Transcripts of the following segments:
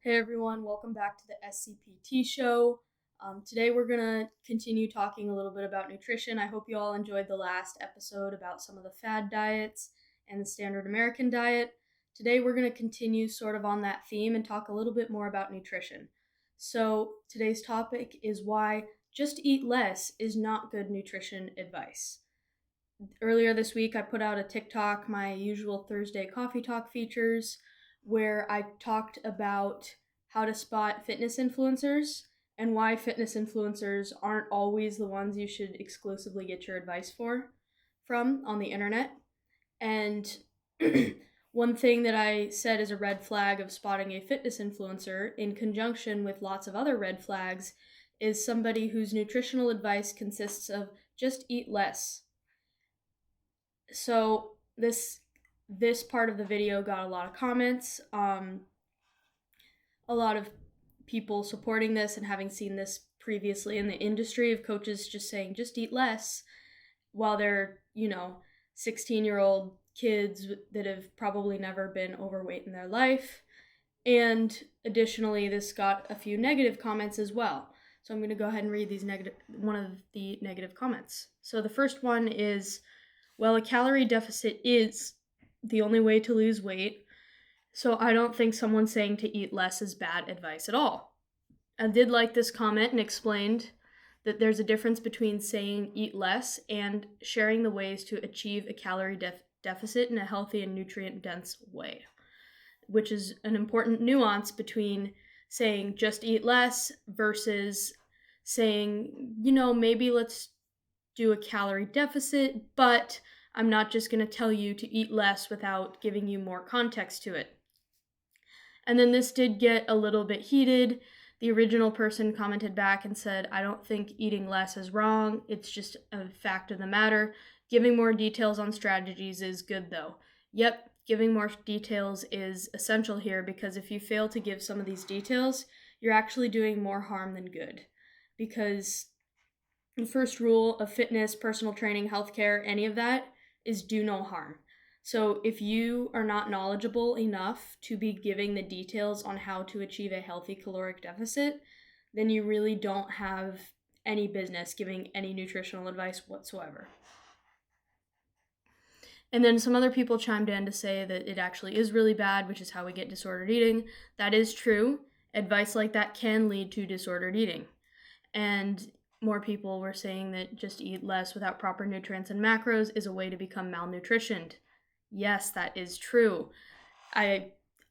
Hey everyone, welcome back to the SCPT Show. Today we're going to continue talking a little bit about nutrition. I hope you all enjoyed the last episode about some of the fad diets and the standard American diet. Today we're going to continue sort of on that theme and talk a little bit more about nutrition. So today's topic is why just eat less is not good nutrition advice. Earlier this week I put out a TikTok, my usual Thursday coffee talk features, where I talked about how to spot fitness influencers and why fitness influencers aren't always the ones you should exclusively get your advice from on the internet. And one thing that I said is a red flag of spotting a fitness influencer, in conjunction with lots of other red flags, is somebody whose nutritional advice consists of just eat less. So this part of the video got a lot of comments, a lot of people supporting this and having seen this previously in the industry of coaches just saying just eat less while they're 16-year-old kids that have probably never been overweight in their life. And additionally, this got a few negative comments as well. So I'm going to go ahead and read one of the negative comments. So the first one is, well, a calorie deficit is the only way to lose weight, so I don't think someone saying to eat less is bad advice at all. I did like this comment and explained that there's a difference between saying eat less and sharing the ways to achieve a calorie deficit in a healthy and nutrient-dense way, which is an important nuance between saying just eat less versus saying, maybe let's do a calorie deficit, but I'm not just going to tell you to eat less without giving you more context to it. And then this did get a little bit heated. The original person commented back and said, I don't think eating less is wrong. It's just a fact of the matter. Giving more details on strategies is good though. Yep, giving more details is essential here, because if you fail to give some of these details, you're actually doing more harm than good. Because the first rule of fitness, personal training, healthcare, any of that is do no harm. So if you are not knowledgeable enough to be giving the details on how to achieve a healthy caloric deficit, then you really don't have any business giving any nutritional advice whatsoever. And then some other people chimed in to say that it actually is really bad, which is how we get disordered eating. That is true. Advice like that can lead to disordered eating. And more people were saying that just eat less without proper nutrients and macros is a way to become malnutritioned. Yes, that is true.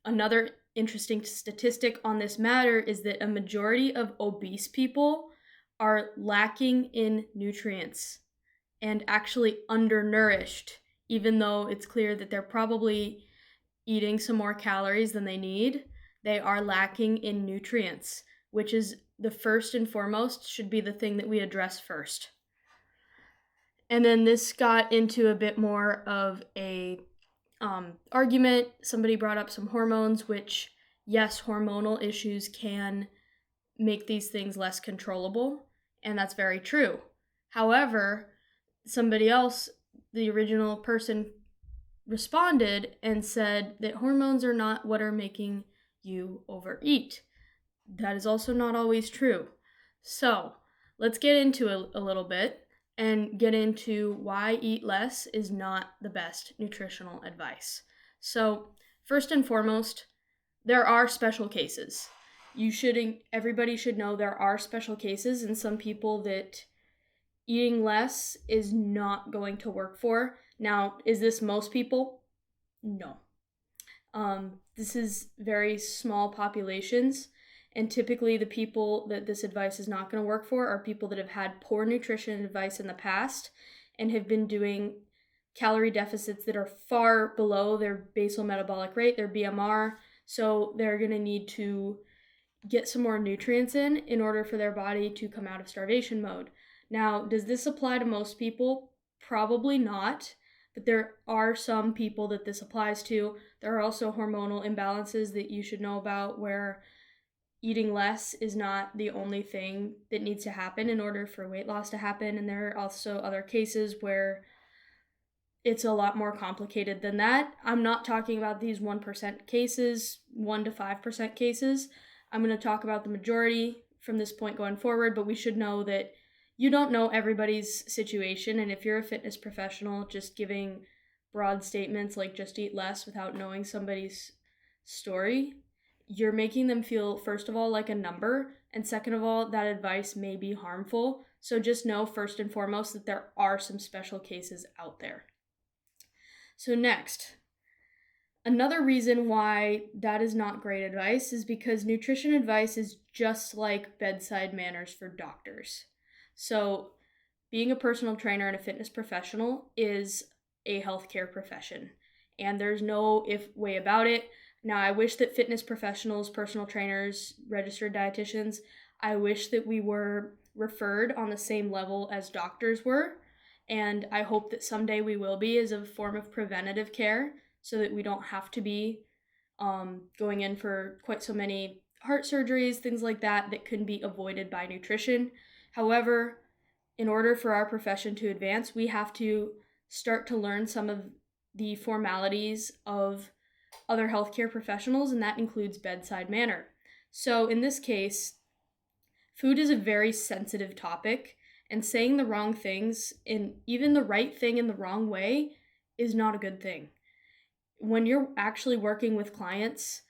Another interesting statistic on this matter is that a majority of obese people are lacking in nutrients and actually undernourished, even though it's clear that they're probably eating some more calories than they need. They are lacking in nutrients, which is the first and foremost should be the thing that we address first. And then this got into a bit more of a argument. Somebody brought up some hormones, which, yes, hormonal issues can make these things less controllable, and that's very true. However, somebody else, the original person, responded and said that hormones are not what are making you overeat. That is also not always true. So let's get into it a little bit and get into why eat less is not the best nutritional advice. So first and foremost, there are special cases. Everybody should know there are special cases and some people that eating less is not going to work for. Now, is this most people? No. This is very small populations. And typically the people that this advice is not going to work for are people that have had poor nutrition advice in the past and have been doing calorie deficits that are far below their basal metabolic rate, their BMR. So they're going to need to get some more nutrients in order for their body to come out of starvation mode. Now, does this apply to most people? Probably not. But there are some people that this applies to. There are also hormonal imbalances that you should know about, where eating less is not the only thing that needs to happen in order for weight loss to happen. And there are also other cases where it's a lot more complicated than that. I'm not talking about these 1% cases, 1 to 5% cases. I'm going to talk about the majority from this point going forward, but we should know that you don't know everybody's situation, and if you're a fitness professional, just giving broad statements like just eat less without knowing somebody's story, you're making them feel, first of all, like a number, and second of all, that advice may be harmful. So just know, first and foremost, that there are some special cases out there. So next, another reason why that is not great advice is because nutrition advice is just like bedside manners for doctors. So being a personal trainer and a fitness professional is a healthcare profession, and there's no if way about it. Now, I wish that fitness professionals, personal trainers, registered dietitians, I wish that we were referred on the same level as doctors were, and I hope that someday we will be, as a form of preventative care, so that we don't have to be going in for quite so many heart surgeries, things like that can be avoided by nutrition. However, in order for our profession to advance, we have to start to learn some of the formalities of other healthcare professionals, and that includes bedside manner. So in this case, food is a very sensitive topic, and saying the wrong things, and even the right thing in the wrong way, is not a good thing. When you're actually working with clients,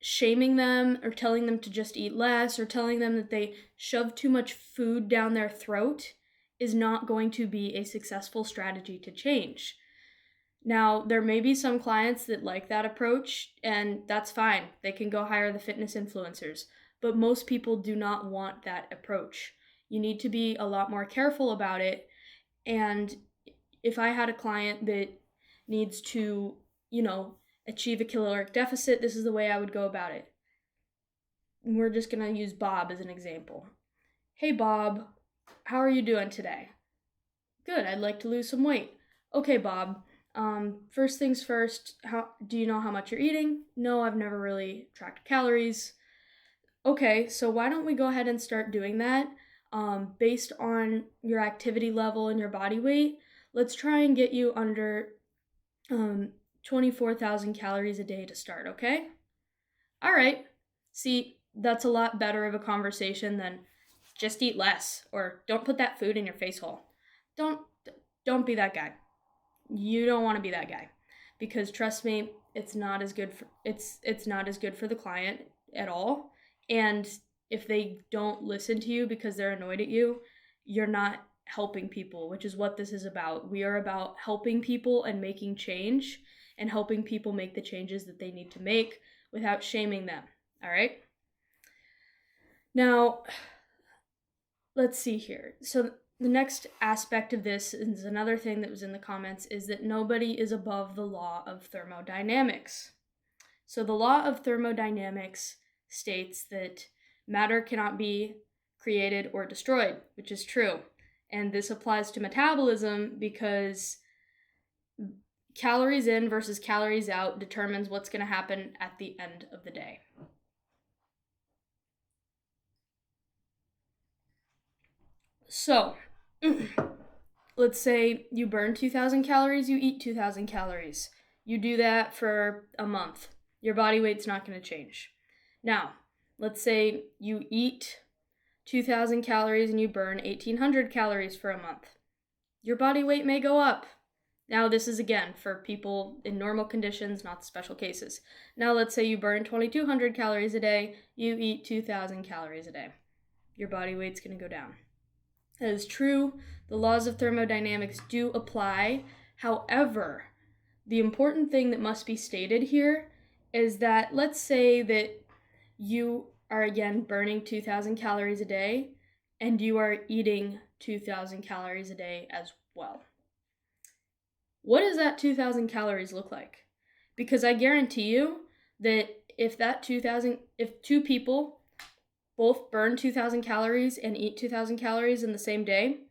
shaming them or telling them to just eat less or telling them that they shove too much food down their throat is not going to be a successful strategy to change. Now, there may be some clients that like that approach, and that's fine. They can go hire the fitness influencers, but most people do not want that approach. You need to be a lot more careful about it, and if I had a client that needs to, achieve a caloric deficit, this is the way I would go about it. We're just going to use Bob as an example. Hey, Bob, how are you doing today? Good, I'd like to lose some weight. Okay, Bob, first things first, do you know how much you're eating? No, I've never really tracked calories. Okay, so why don't we go ahead and start doing that based on your activity level and your body weight? Let's try and get you under 24,000 calories a day to start, okay? All right. See, that's a lot better of a conversation than just eat less or don't put that food in your face hole. Don't be that guy. You don't want to be that guy, because trust me, it's not as good for the client at all. And if they don't listen to you because they're annoyed at you, you're not helping people, which is what this is about. We are about helping people and making change and helping people make the changes that they need to make without shaming them. All right? Now, let's see here. So the next aspect of this is another thing that was in the comments, is that nobody is above the law of thermodynamics. So the law of thermodynamics states that matter cannot be created or destroyed, which is true. And this applies to metabolism because calories in versus calories out determines what's going to happen at the end of the day. So, let's say you burn 2,000 calories, you eat 2,000 calories. You do that for a month. Your body weight's not going to change. Now, let's say you eat 2,000 calories and you burn 1,800 calories for a month. Your body weight may go up. Now, this is again for people in normal conditions, not special cases. Now, let's say you burn 2,200 calories a day, you eat 2,000 calories a day. Your body weight's going to go down. That is true. The laws of thermodynamics do apply. However, the important thing that must be stated here is that let's say that you are again burning 2,000 calories a day and you are eating 2,000 calories a day as well. What does that 2,000 calories look like? Because I guarantee you that if two people both burn 2,000 calories and eat 2,000 calories in the same day,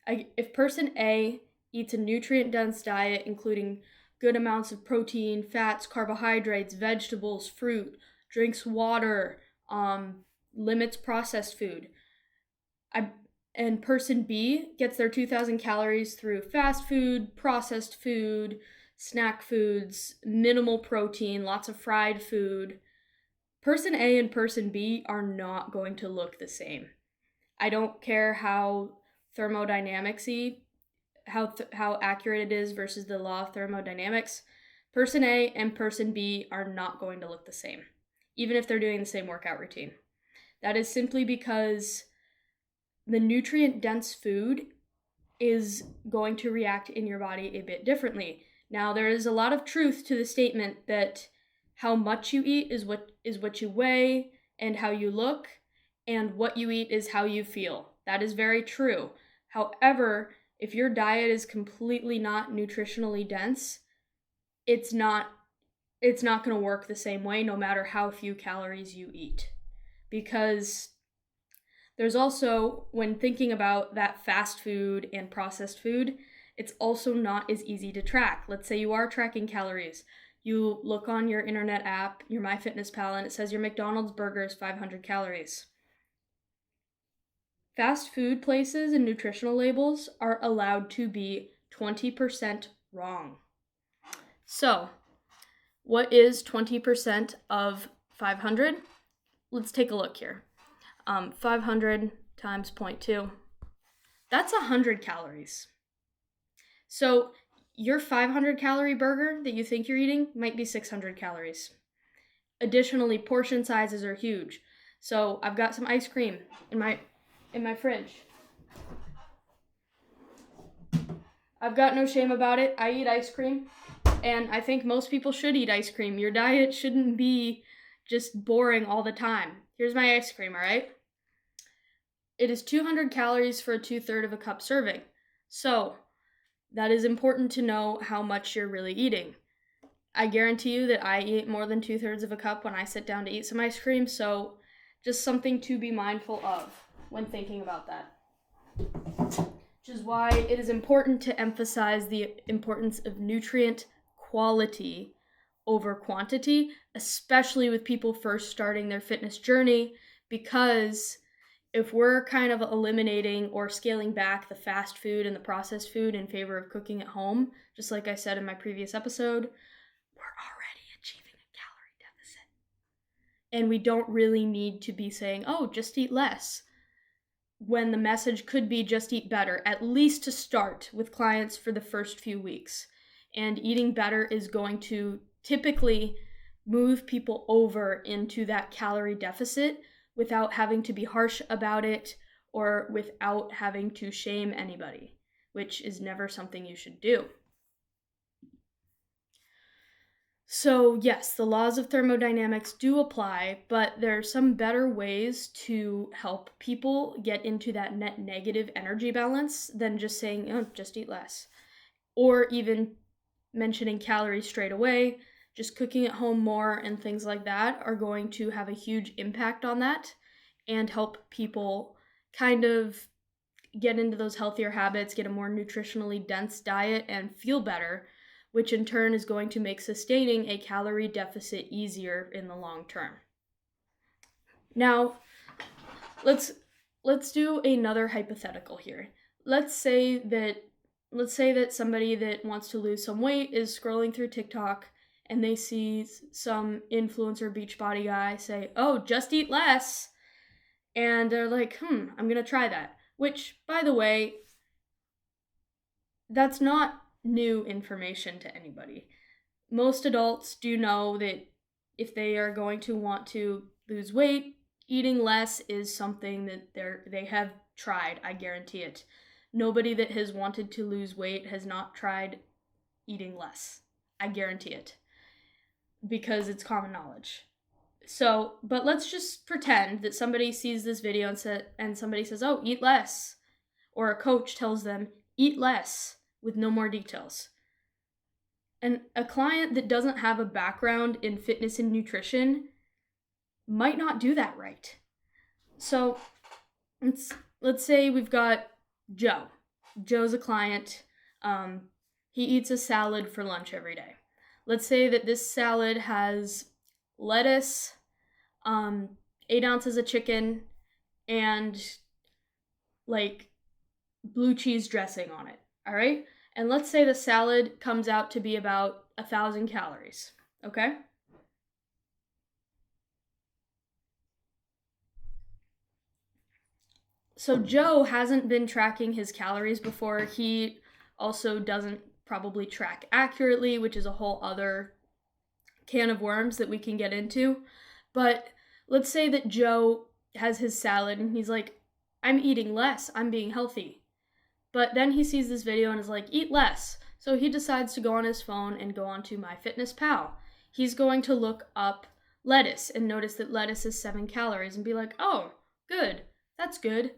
if person A eats a nutrient-dense diet including good amounts of protein, fats, carbohydrates, vegetables, fruit, drinks water, limits processed food, And person B gets their 2,000 calories through fast food, processed food, snack foods, minimal protein, lots of fried food. Person A and person B are not going to look the same. I don't care how thermodynamics-y, how accurate it is versus the law of thermodynamics. Person A and person B are not going to look the same, even if they're doing the same workout routine. That is simply because the nutrient-dense food is going to react in your body a bit differently. Now, there is a lot of truth to the statement that how much you eat is what you weigh and how you look, and what you eat is how you feel. That is very true. However, if your diet is completely not nutritionally dense, it's not going to work the same way no matter how few calories you eat. Because there's also, when thinking about that fast food and processed food, it's also not as easy to track. Let's say you are tracking calories. You look on your internet app, your MyFitnessPal, and it says your McDonald's burger is 500 calories. Fast food places and nutritional labels are allowed to be 20% wrong. So, what is 20% of 500? Let's take a look here. 500 times 0.2, that's 100 calories. So your 500 calorie burger that you think you're eating might be 600 calories. Additionally, portion sizes are huge. So I've got some ice cream in my fridge. I've got no shame about it. I eat ice cream, and I think most people should eat ice cream. Your diet shouldn't be just boring all the time. Here's my ice cream, all right? It is 200 calories for a 2/3 of a cup serving. So that is important to know how much you're really eating. I guarantee you that I eat more than 2/3 of a cup when I sit down to eat some ice cream, so just something to be mindful of when thinking about that. Which is why it is important to emphasize the importance of nutrient quality over quantity, especially with people first starting their fitness journey, because if we're kind of eliminating or scaling back the fast food and the processed food in favor of cooking at home, just like I said in my previous episode, we're already achieving a calorie deficit. And we don't really need to be saying, oh, just eat less, when the message could be just eat better, at least to start with clients for the first few weeks. And eating better is going to typically move people over into that calorie deficit without having to be harsh about it or without having to shame anybody, which is never something you should do. So yes, the laws of thermodynamics do apply, but there are some better ways to help people get into that net negative energy balance than just saying, oh, just eat less. Or even mentioning calories straight away. Just cooking at home more and things like that are going to have a huge impact on that and help people kind of get into those healthier habits, get a more nutritionally dense diet, and feel better, which in turn is going to make sustaining a calorie deficit easier in the long term. Now, let's do another hypothetical here. Let's say that somebody that wants to lose some weight is scrolling through TikTok and they see some influencer Beachbody guy say, oh, just eat less. And they're like, I'm going to try that. Which, by the way, that's not new information to anybody. Most adults do know that if they are going to want to lose weight, eating less is something that they have tried, I guarantee it. Nobody that has wanted to lose weight has not tried eating less. I guarantee it. Because it's common knowledge. So, but let's just pretend that somebody sees this video and somebody says, oh, eat less. Or a coach tells them, eat less, with no more details. And a client that doesn't have a background in fitness and nutrition might not do that right. So, let's say we've got Joe. Joe's a client. He eats a salad for lunch every day. Let's say that this salad has lettuce, 8 ounces of chicken, and like blue cheese dressing on it, all right? And let's say the salad comes out to be about 1,000 calories, okay? So Joe hasn't been tracking his calories before. He also doesn't probably track accurately, which is a whole other can of worms that we can get into. But let's say that Joe has his salad and he's like, I'm eating less, I'm being healthy. But then he sees this video and is like, eat less. So he decides to go on his phone and go onto MyFitnessPal. He's going to look up lettuce and notice that lettuce is 7 calories and be like, oh, good, that's good.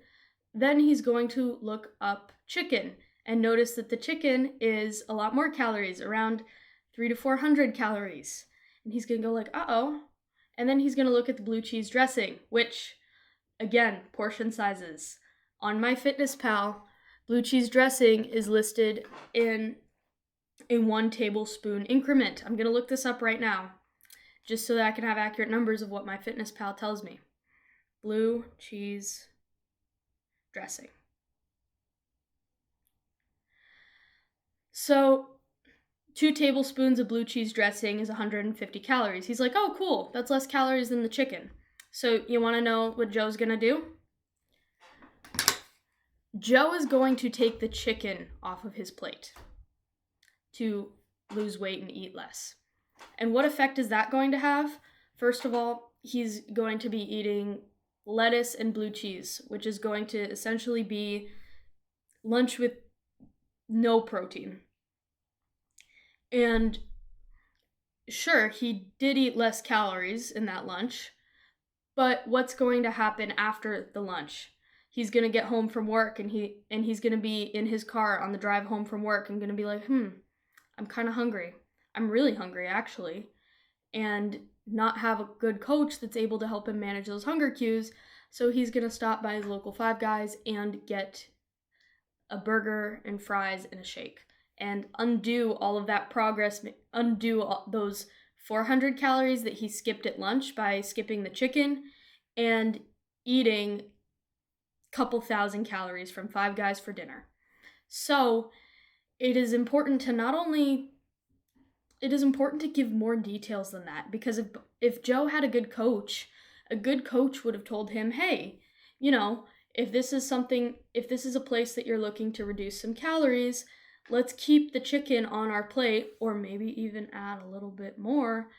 Then he's going to look up chicken and notice that the chicken is a lot more calories, around 300 to 400 calories. And he's going to go like, uh-oh. And then he's going to look at the blue cheese dressing, which, again, portion sizes. On MyFitnessPal, blue cheese dressing is listed in a 1 tablespoon increment. I'm going to look this up right now, just so that I can have accurate numbers of what MyFitnessPal tells me. Blue cheese dressing. So 2 tablespoons of blue cheese dressing is 150 calories. He's like, oh, cool, that's less calories than the chicken. So you want to know what Joe's going to do? Joe is going to take the chicken off of his plate to lose weight and eat less. And what effect is that going to have? First of all, he's going to be eating lettuce and blue cheese, which is going to essentially be lunch with no protein. And sure, he did eat less calories in that lunch, but what's going to happen after the lunch? He's going to get home from work and he's going to be in his car on the drive home from work and going to be like, I'm kind of hungry. I'm really hungry, actually. And not have a good coach that's able to help him manage those hunger cues. So he's going to stop by his local Five Guys and get a burger and fries and a shake. And undo all of that progress, undo those 400 calories that he skipped at lunch by skipping the chicken and eating a couple thousand calories from Five Guys for dinner. So it is important to give more details than that, because if Joe had a good coach would have told him, hey, if this is a place that you're looking to reduce some calories, let's keep the chicken on our plate, or maybe even add a little bit more,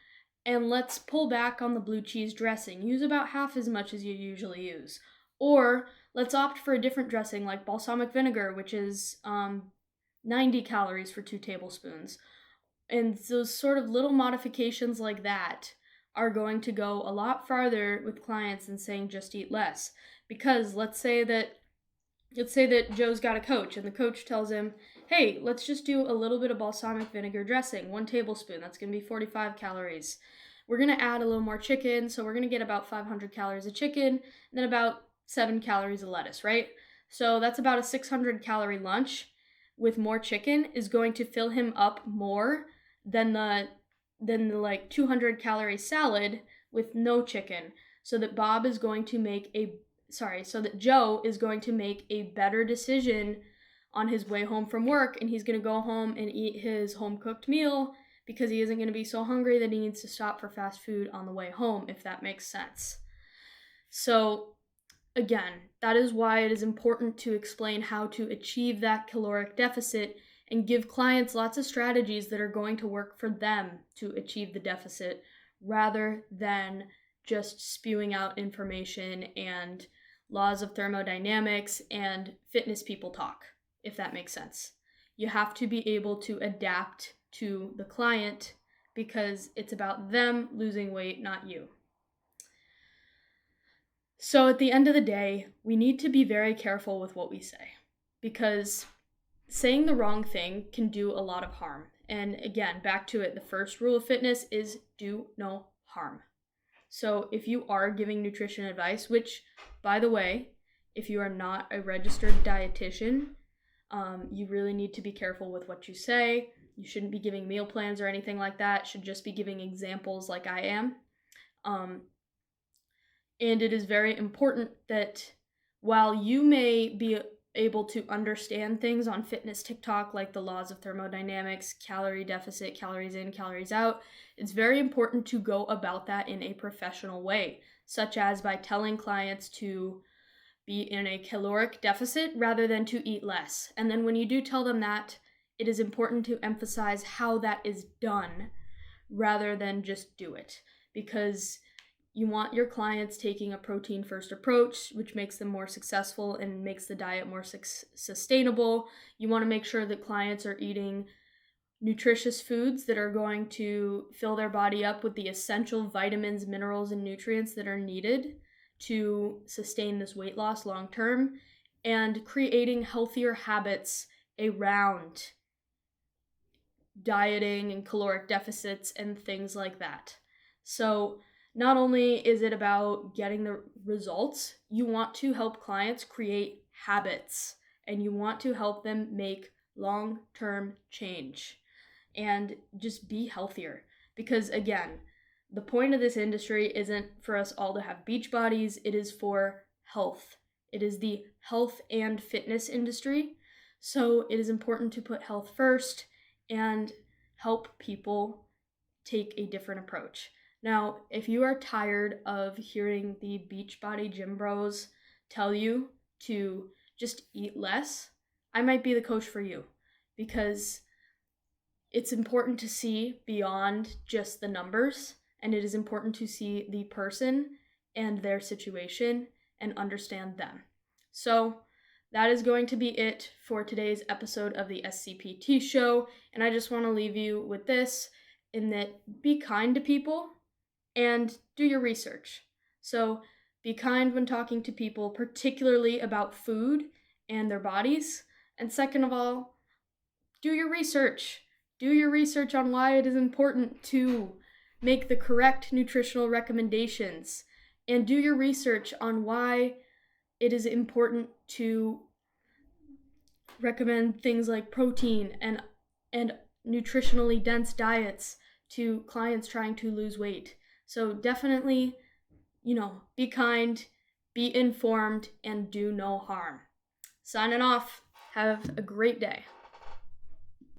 and let's pull back on the blue cheese dressing. Use about half as much as you usually use. Or let's opt for a different dressing like balsamic vinegar, which is 90 calories for 2 tablespoons. And those sort of little modifications like that are going to go a lot farther with clients than saying just eat less. Because let's say that Joe's got a coach and the coach tells him, hey, let's just do a little bit of balsamic vinegar dressing, 1 tablespoon. That's going to be 45 calories. We're going to add a little more chicken, so we're going to get about 500 calories of chicken, and then about 7 calories of lettuce, right? So that's about a 600 calorie lunch with more chicken is going to fill him up more than the like 200 calorie salad with no chicken, so that Joe is going to make a better decision on his way home from work, and he's going to go home and eat his home cooked meal because he isn't going to be so hungry that he needs to stop for fast food on the way home, if that makes sense. So again, that is why it is important to explain how to achieve that caloric deficit and give clients lots of strategies that are going to work for them to achieve the deficit, rather than just spewing out information and laws of thermodynamics and fitness people talk, if that makes sense. You have to be able to adapt to the client because it's about them losing weight, not you. So at the end of the day, we need to be very careful with what we say, because saying the wrong thing can do a lot of harm. And again, back to it, the first rule of fitness is do no harm. So if you are giving nutrition advice, which, by the way, if you are not a registered dietitian, you really need to be careful with what you say. You shouldn't be giving meal plans or anything like that. Should just be giving examples like I am. And it is very important that while you may be able to understand things on fitness TikTok like the laws of thermodynamics, calorie deficit, calories in, calories out, it's very important to go about that in a professional way, such as by telling clients to be in a caloric deficit rather than to eat less. And then when you do tell them that, it is important to emphasize how that is done rather than just do it, because you want your clients taking a protein first approach, which makes them more successful and makes the diet more sustainable. You want to make sure that clients are eating nutritious foods that are going to fill their body up with the essential vitamins, minerals, and nutrients that are needed to sustain this weight loss long term, and creating healthier habits around dieting and caloric deficits and things like that. So not only is it about getting the results, you want to help clients create habits, and you want to help them make long-term change and just be healthier. Because again, the point of this industry isn't for us all to have beach bodies, it is for health. It is the health and fitness industry. So it is important to put health first and help people take a different approach. Now, if you are tired of hearing the Beachbody gym bros tell you to just eat less, I might be the coach for you, because it's important to see beyond just the numbers, and it is important to see the person and their situation and understand them. So that is going to be it for today's episode of the SCPT Show, and I just want to leave you with this, in that be kind to people and do your research. So be kind when talking to people, particularly about food and their bodies. And second of all, do your research. Do your research on why it is important to make the correct nutritional recommendations, and do your research on why it is important to recommend things like protein and nutritionally dense diets to clients trying to lose weight. So definitely, be kind, be informed, and do no harm. Signing off. Have a great day.